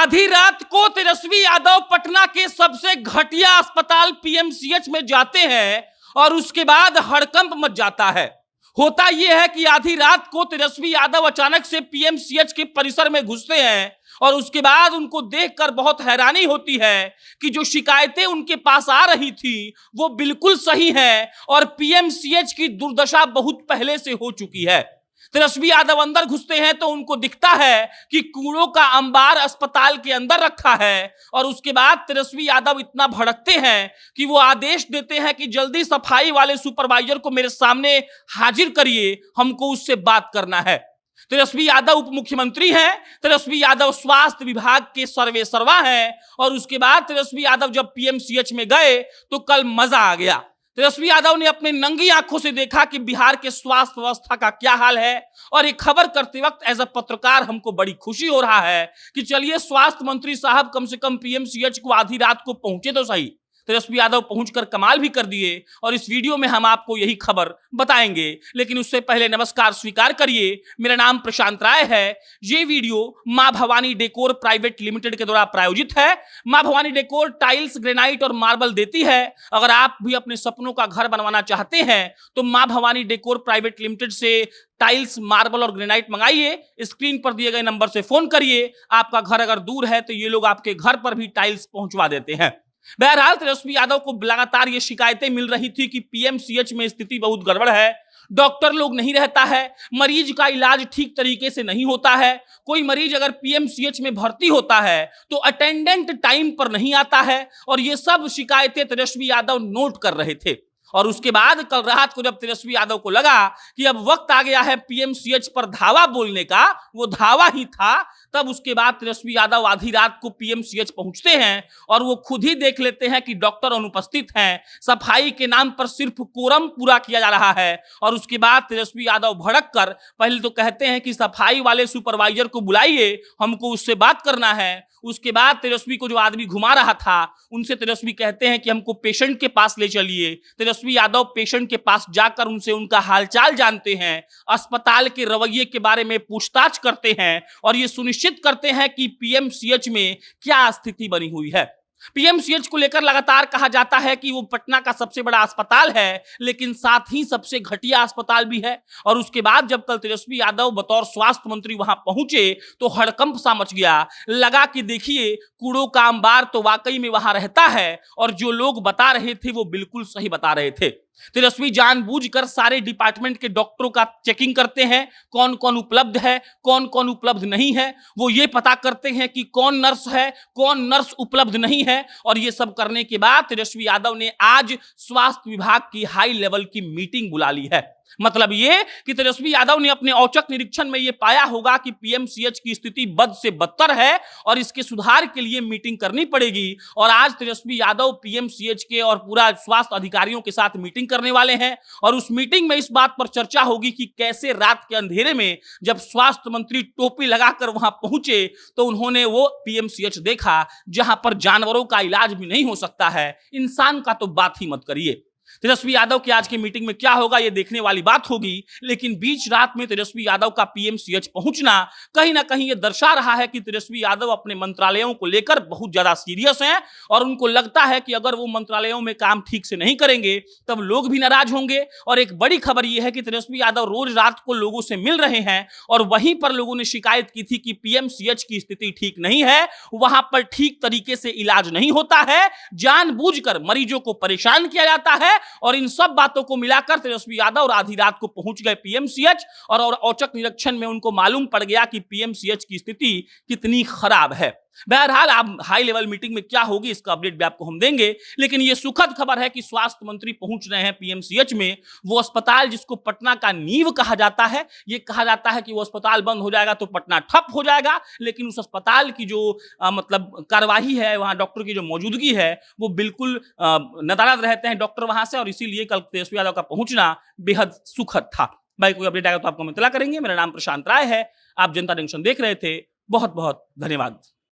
आधी रात को तेजस्वी यादव पटना के सबसे घटिया अस्पताल पीएमसीएच में जाते हैं और उसके बाद हड़कंप मच जाता है। होता यह है कि आधी रात को तेजस्वी यादव अचानक से पीएमसीएच के परिसर में घुसते हैं और उसके बाद उनको देखकर बहुत हैरानी होती है कि जो शिकायतें उनके पास आ रही थी वो बिल्कुल सही है और पीएमसीएच की दुर्दशा बहुत पहले से हो चुकी है। तेजस्वी यादव अंदर घुसते हैं तो उनको दिखता है कि कूड़ों का अंबार अस्पताल के अंदर रखा है और उसके बाद तेजस्वी यादव इतना भड़कते हैं कि वो आदेश देते हैं कि जल्दी सफाई वाले सुपरवाइजर को मेरे सामने हाजिर करिए, हमको उससे बात करना है। तेजस्वी यादव उप मुख्यमंत्री हैं, तेजस्वी यादव स्वास्थ्य विभाग के सर्वेसर्वा हैं और उसके बाद तेजस्वी यादव जब पीएमसीएच में गए तो कल मजा आ गया। तेजस्वी यादव ने अपने नंगी आंखों से देखा कि बिहार के स्वास्थ्य व्यवस्था का क्या हाल है और ये खबर करते वक्त एज अ पत्रकार हमको बड़ी खुशी हो रहा है कि चलिए स्वास्थ्य मंत्री साहब कम से कम पीएमसीएच को आधी रात को पहुंचे तो सही। तेजस्वी यादव पहुंचकर कमाल भी कर दिए और इस वीडियो में हम आपको यही खबर बताएंगे। लेकिन उससे पहले नमस्कार स्वीकार करिए, मेरा नाम प्रशांत राय है। ये वीडियो मां भवानी डेकोर प्राइवेट लिमिटेड के द्वारा प्रायोजित है। मां भवानी डेकोर टाइल्स, ग्रेनाइट और मार्बल देती है। अगर आप भी अपने सपनों का घर बनवाना चाहते हैं तो मां भवानी डेकोर प्राइवेट लिमिटेड से टाइल्स, मार्बल और ग्रेनाइट मंगाइए। स्क्रीन पर दिए गए नंबर से फोन करिए। आपका घर अगर दूर है तो ये लोग आपके घर पर भी टाइल्स पहुंचवा देते हैं। बहरहाल तेजस्वी यादव को लगातार ये शिकायतें मिल रही थी कि पीएमसीएच में स्थिति बहुत गड़बड़ है, डॉक्टर लोग नहीं रहता है, मरीज का इलाज ठीक तरीके से नहीं होता है। कोई मरीज अगर पीएमसीएच में भर्ती होता है तो अटेंडेंट टाइम पर नहीं आता है और ये सब शिकायतें तेजस्वी यादव नोट कर रहे थे। और उसके बाद कल रात को जब तेजस्वी यादव को लगा कि अब वक्त आ गया है पीएमसीएच पर धावा बोलने का, वो धावा ही था, तब उसके बाद तेजस्वी यादव आधी रात को पीएमसीएच पहुंचते हैं और वो खुद ही देख लेते हैं कि डॉक्टर अनुपस्थित हैं, सफाई के नाम पर सिर्फ कोरम पूरा किया जा रहा है। और उसके बाद तेजस्वी यादव भड़क कर पहले तो कहते हैं कि सफाई वाले सुपरवाइजर को बुलाइए, हमको उससे बात करना है। उसके बाद तेजस्वी को जो आदमी घुमा रहा था उनसे तेजस्वी कहते हैं कि हमको पेशेंट के पास ले चलिए। तेजस्वी यादव पेशेंट के पास जाकर उनसे उनका हालचाल जानते हैं, अस्पताल के रवैये के बारे में पूछताछ करते हैं और ये सुनिश्चित करते हैं कि पीएमसीएच में क्या स्थिति बनी हुई है। पीएमसीएच को लेकर लगातार कहा जाता है कि वो पटना का सबसे बड़ा अस्पताल है, लेकिन साथ ही सबसे घटिया अस्पताल भी है। और उसके बाद जब कल तेजस्वी यादव बतौर स्वास्थ्य मंत्री वहां पहुंचे तो हड़कंप सा मच गया। लगा कि देखिए कूड़ों का अंबार तो वाकई में वहां रहता है और जो लोग बता रहे थे वो बिल्कुल सही बता रहे थे। तेजस्वी जानबूझकर सारे डिपार्टमेंट के डॉक्टरों का चेकिंग करते हैं, कौन कौन उपलब्ध है, कौन कौन उपलब्ध नहीं है। वो ये पता करते हैं कि कौन नर्स है, कौन नर्स उपलब्ध नहीं है। और ये सब करने के बाद तेजस्वी यादव ने आज स्वास्थ्य विभाग की हाई लेवल की मीटिंग बुला ली है। मतलब ये कि तेजस्वी यादव ने अपने औचक निरीक्षण में ये पाया होगा कि पीएमसीएच की स्थिति बद से बदतर है और इसके सुधार के लिए मीटिंग करनी पड़ेगी। और आज तेजस्वी यादव पीएमसीएच के और पूरा स्वास्थ्य अधिकारियों के साथ मीटिंग करने वाले हैं और उस मीटिंग में इस बात पर चर्चा होगी कि कैसे रात के अंधेरे में जब स्वास्थ्य मंत्री टोपी लगाकर वहां पहुंचे तो उन्होंने वो पीएमसीएच देखा जहां पर जानवरों का इलाज भी नहीं हो सकता है, इंसान का तो बात ही मत करिए। तेजस्वी यादव की आज की मीटिंग में क्या होगा ये देखने वाली बात होगी। लेकिन बीच रात में तेजस्वी यादव का पीएमसीएच पहुंचना कहीं ना कहीं ये दर्शा रहा है कि तेजस्वी यादव अपने मंत्रालयों को लेकर बहुत ज्यादा सीरियस हैं और उनको लगता है कि अगर वो मंत्रालयों में काम ठीक से नहीं करेंगे तब लोग भी नाराज होंगे। और एक बड़ी खबर यह है कि तेजस्वी यादव रोज रात को लोगों से मिल रहे हैं और वहीं पर लोगों ने शिकायत की थी कि पीएमसीएच की स्थिति ठीक नहीं है, वहां पर ठीक तरीके से इलाज नहीं होता है, जानबूझकर मरीजों को परेशान किया जाता है। और इन सब बातों को मिलाकर तेजस्वी यादव आधी रात को पहुंच गए पीएमसीएच और औचक निरीक्षण में उनको मालूम पड़ गया कि पीएमसीएच की स्थिति कितनी खराब है। बहरहाल आप हाई लेवल मीटिंग में क्या होगी इसका अपडेट भी आपको हम देंगे। लेकिन यह सुखद खबर है कि स्वास्थ्य मंत्री पहुंच रहे हैं पीएमसीएच में। वो अस्पताल जिसको पटना का नींव कहा जाता है, ये कहा जाता है कि वो अस्पताल बंद हो जाएगा तो पटना ठप हो जाएगा, लेकिन उस अस्पताल की जो मतलब कार्यवाही है, वहां डॉक्टर की जो मौजूदगी है वो बिल्कुल नदारद रहते हैं डॉक्टर वहां से। और इसीलिए कल तेजस्वी यादव का पहुंचना बेहद सुखद था। भाई कोई अपडेट आएगा तो आपको हम इत्तला करेंगे। मेरा नाम प्रशांत राय है, आप जनता जंक्शन देख रहे थे। बहुत बहुत धन्यवाद।